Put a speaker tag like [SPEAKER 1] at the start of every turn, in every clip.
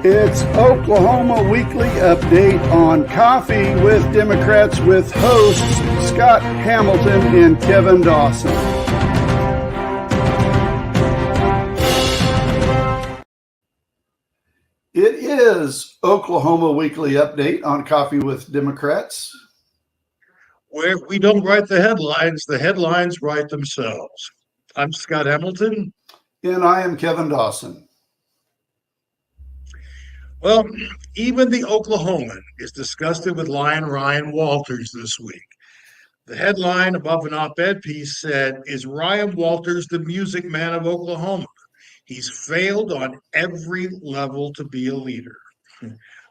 [SPEAKER 1] It's Oklahoma Weekly Update on Coffee with Democrats with hosts Scott Hamilton and Kevin Dawson. It is Oklahoma Weekly Update on Coffee with Democrats,
[SPEAKER 2] where we don't write the headlines write themselves. I'm Scott Hamilton.
[SPEAKER 1] And I am Kevin Dawson.
[SPEAKER 2] Well, even the Oklahoman is disgusted with Lion Ryan Walters this week. The headline above an op-ed piece said, "Is Ryan Walters the music man of Oklahoma? He's failed on every level to be a leader."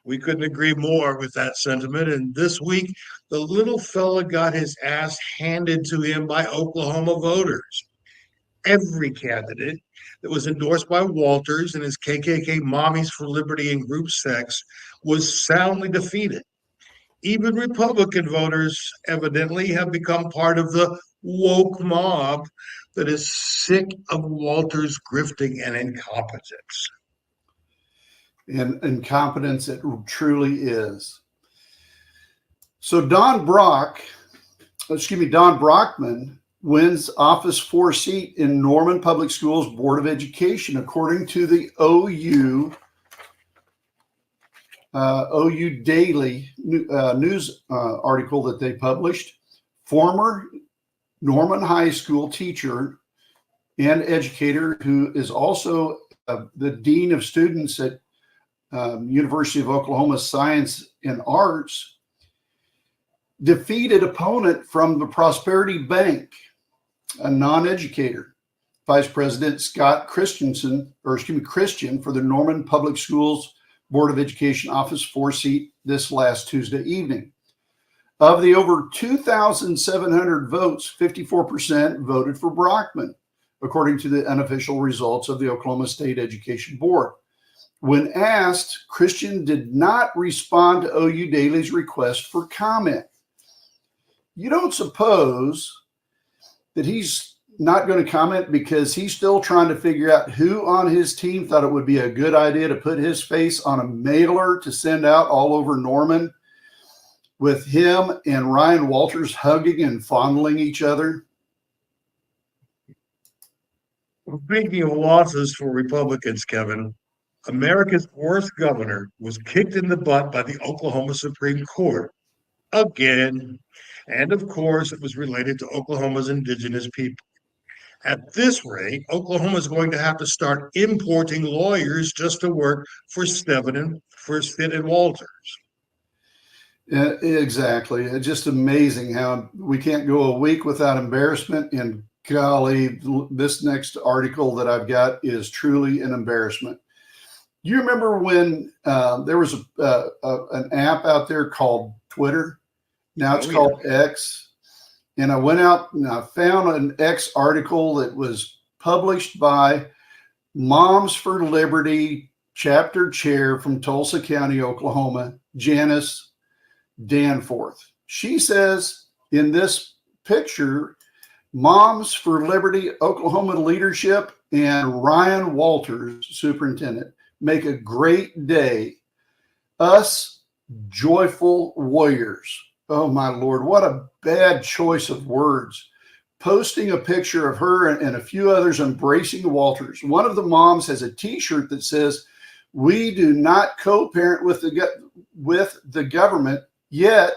[SPEAKER 2] We couldn't agree more with that sentiment. And this week, the little fella got his ass handed to him by Oklahoma voters. Every candidate that was endorsed by Walters and his KKK Mommies for Liberty and group sex was soundly defeated. Even Republican voters evidently have become part of the woke mob that is sick of Walters' grifting and incompetence.
[SPEAKER 1] And incompetence it truly is. So Don Brockman wins Office 4 seat in Norman Public Schools Board of Education, according to the OU Daily news article that they published. Former Norman High School teacher and educator, who is also the dean of students at University of Oklahoma Science and Arts, defeated opponent from the Prosperity Bank, a non-educator, Vice President Scott Christian for the Norman Public Schools Board of Education Office 4 seat this last Tuesday evening. Of the over 2,700 votes, 54% voted for Brockman, according to the unofficial results of the Oklahoma State Education Board. When asked, Christian did not respond to OU Daily's request for comment. You don't suppose that he's not going to comment because he's still trying to figure out who on his team thought it would be a good idea to put his face on a mailer to send out all over Norman with him and Ryan Walters hugging and fondling each other?
[SPEAKER 2] Speaking of losses for Republicans, Kevin, America's worst governor was kicked in the butt by the Oklahoma Supreme Court again. And of course, it was related to Oklahoma's indigenous people. At this rate, Oklahoma is going to have to start importing lawyers just to work for Stitt and Walters.
[SPEAKER 1] Exactly. It's just amazing how we can't go a week without embarrassment. And golly, this next article that I've got is truly an embarrassment. You remember when there was an app out there called Twitter? Now it's called X. And I went out and I found an X article that was published by Moms for Liberty chapter chair from Tulsa County, Oklahoma, Janice Danforth. She says in this picture, Moms for Liberty, Oklahoma leadership, and Ryan Walters, superintendent, make a great day. Us joyful warriors. Oh, my Lord, what a bad choice of words. Posting a picture of her and a few others embracing Walters. One of the moms has a T-shirt that says, "We do not co-parent with the government," yet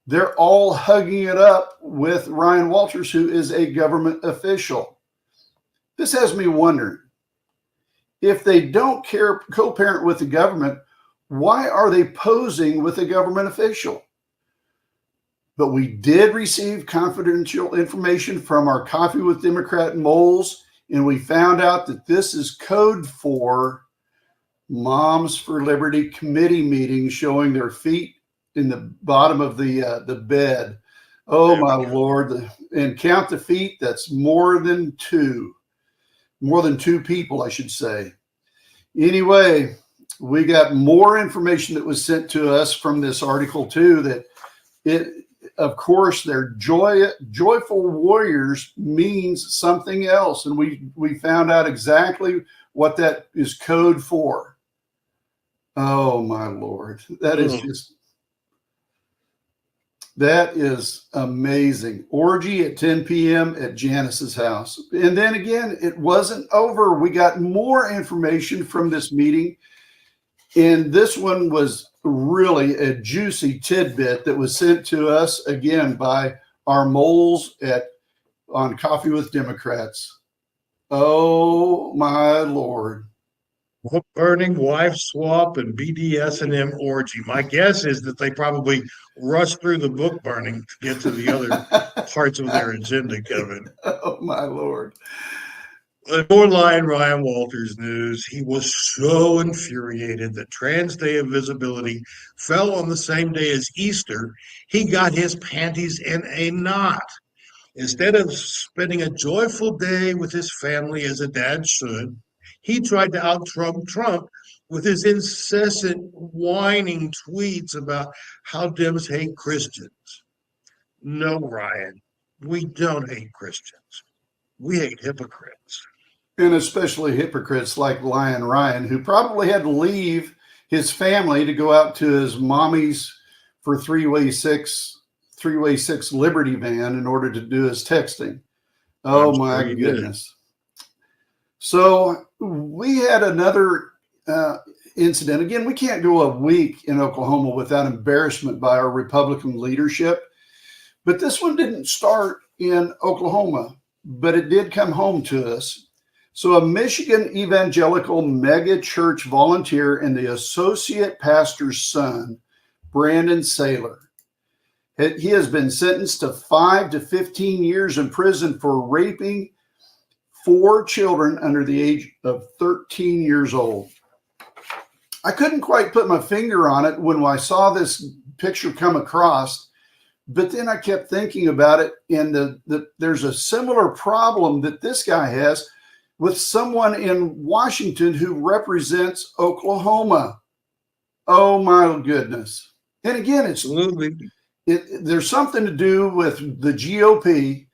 [SPEAKER 1] they're all hugging it up with Ryan Walters, who is a government official. This has me wondering, if they don't co-parent with the government, why are they posing with a government official? But we did receive confidential information from our Coffee with Democrat moles, and we found out that this is code for Moms for Liberty committee meetings showing their feet in the bottom of the bed. Oh, my Lord. And count the feet, that's more than two people, I should say. Anyway, we got more information that was sent to us from this article too, that of course, their joyful warriors means something else. And we found out exactly what that is code for. Oh my Lord. That is
[SPEAKER 2] Ugh.
[SPEAKER 1] just, that is amazing. Orgy at 10 p.m. at Janice's house. And then again, it wasn't over. We got more information from this meeting. And this one was really a juicy tidbit that was sent to us again by our moles on Coffee with Democrats. Oh my Lord.
[SPEAKER 2] Book burning, wife swap, and BDSM orgy. My guess is that they probably rushed through the book burning to get to the other parts of their agenda, Kevin.
[SPEAKER 1] Oh my Lord.
[SPEAKER 2] More Lion Ryan Walters news. He was so infuriated that Trans Day of Visibility fell on the same day as Easter, he got his panties in a knot. Instead of spending a joyful day with his family as a dad should, he tried to out-Trump Trump with his incessant whining tweets about how Dems hate Christians. No, Ryan, we don't hate Christians. We hate hypocrites.
[SPEAKER 1] And especially hypocrites like Lion Ryan, who probably had to leave his family to go out to his mommy's for three-way six Liberty van in order to do his texting. Oh my goodness. So we had another incident. Again, we can't go a week in Oklahoma without embarrassment by our Republican leadership. But this one didn't start in Oklahoma, but it did come home to us. So a Michigan evangelical mega church volunteer and the associate pastor's son, Brandon Saylor, he has been sentenced to 5 to 15 years in prison for raping 4 children under the age of 13 years old. I couldn't quite put my finger on it when I saw this picture come across, but then I kept thinking about it, and there's a similar problem that this guy has with someone in Washington who represents Oklahoma. Oh my goodness. And again, there's something to do with the GOP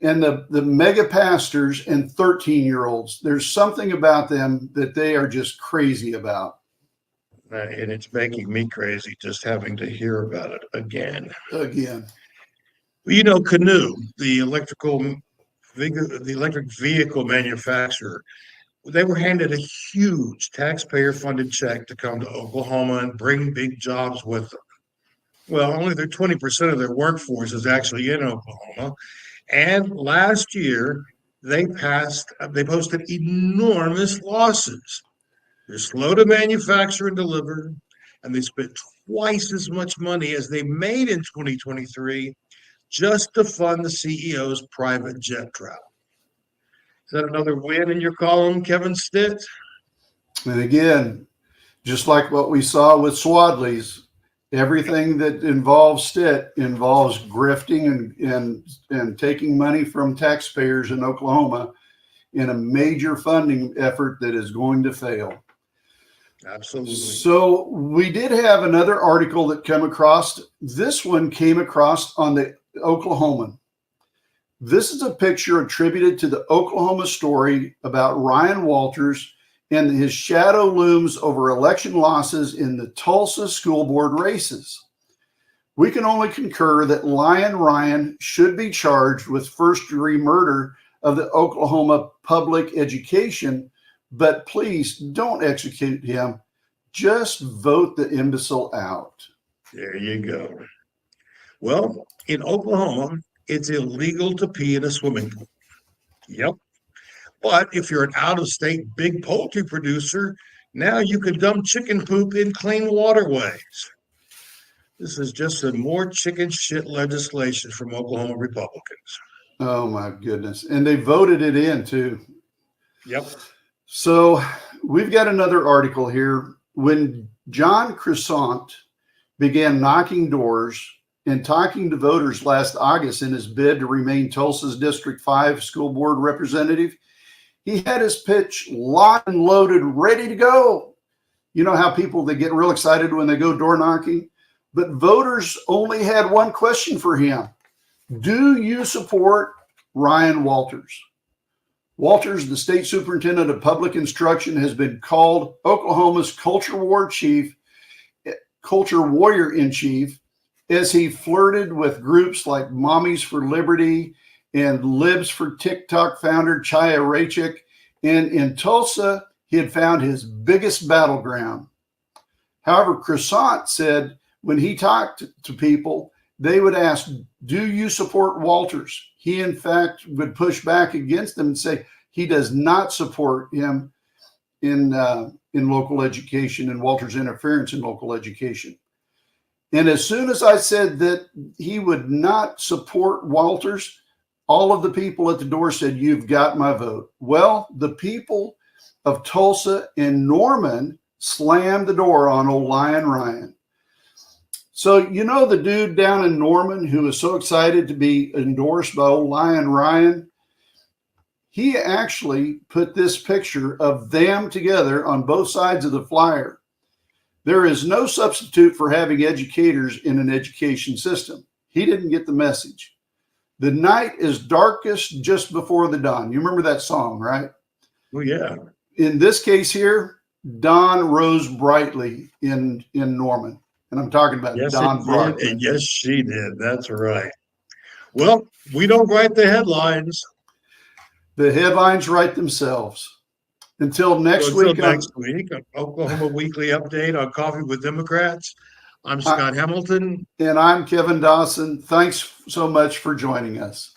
[SPEAKER 1] and the mega pastors and 13-year-olds. There's something about them that they are just crazy about.
[SPEAKER 2] And it's making me crazy just having to hear about it again.
[SPEAKER 1] Well,
[SPEAKER 2] you know, Canoe, the electric vehicle manufacturer, they were handed a huge taxpayer-funded check to come to Oklahoma and bring big jobs with them. Well, only 20% of their workforce is actually in Oklahoma. And last year, they posted enormous losses. They're slow to manufacture and deliver, and they spent twice as much money as they made in 2023 just to fund the CEO's private jet travel. Is that another win in your column, Kevin Stitt?
[SPEAKER 1] And again, just like what we saw with Swadley's, everything that involves Stitt involves grifting and taking money from taxpayers in Oklahoma in a major funding effort that is going to fail.
[SPEAKER 2] Absolutely.
[SPEAKER 1] So we did have another article that came across. This one came across on the Oklahoman. This is a picture attributed to the Oklahoma story about Ryan Walters and his shadow looms over election losses in the Tulsa school board races. We can only concur that Lion Ryan should be charged with first-degree murder of the Oklahoma public education, but please don't execute him. Just vote the imbecile out.
[SPEAKER 2] There you go. Well, in Oklahoma, it's illegal to pee in a swimming pool. Yep. But if you're an out-of-state big poultry producer, now you can dump chicken poop in clean waterways. This is just some more chicken shit legislation from Oklahoma Republicans.
[SPEAKER 1] Oh my goodness. And they voted it in too.
[SPEAKER 2] Yep.
[SPEAKER 1] So we've got another article here. When John Crescent began knocking doors and talking to voters last August in his bid to remain Tulsa's District 5 school board representative, he had his pitch locked and loaded, ready to go. You know how they get real excited when they go door knocking? But voters only had one question for him. Do you support Ryan Walters? Walters, the state superintendent of public instruction, has been called Oklahoma's culture warrior in chief as he flirted with groups like Mommies for Liberty and Libs for TikTok founder Chaya Raichik. And in Tulsa, he had found his biggest battleground. However, Croissant said when he talked to people, they would ask, do you support Walters? He, in fact, would push back against them and say he does not support him in local education and Walters' interference in local education. And as soon as I said that he would not support Walters, all of the people at the door said, you've got my vote. Well, the people of Tulsa and Norman slammed the door on old Lion Ryan. So, you know, the dude down in Norman who was so excited to be endorsed by old Lion Ryan, he actually put this picture of them together on both sides of the flyer. There is no substitute for having educators in an education system. He didn't get the message. The night is darkest just before the dawn. You remember that song, right?
[SPEAKER 2] Oh, yeah.
[SPEAKER 1] In this case here, dawn rose brightly in Norman. And I'm talking about
[SPEAKER 2] Yes,
[SPEAKER 1] Don
[SPEAKER 2] it did,
[SPEAKER 1] Brockman.
[SPEAKER 2] and yes, she did. That's right. Well, we don't write the headlines.
[SPEAKER 1] The headlines write themselves. Until next
[SPEAKER 2] So until
[SPEAKER 1] week.
[SPEAKER 2] next week, an Oklahoma Weekly Update on Coffee with Democrats. I'm Scott Hamilton.
[SPEAKER 1] And I'm Kevin Dawson. Thanks so much for joining us.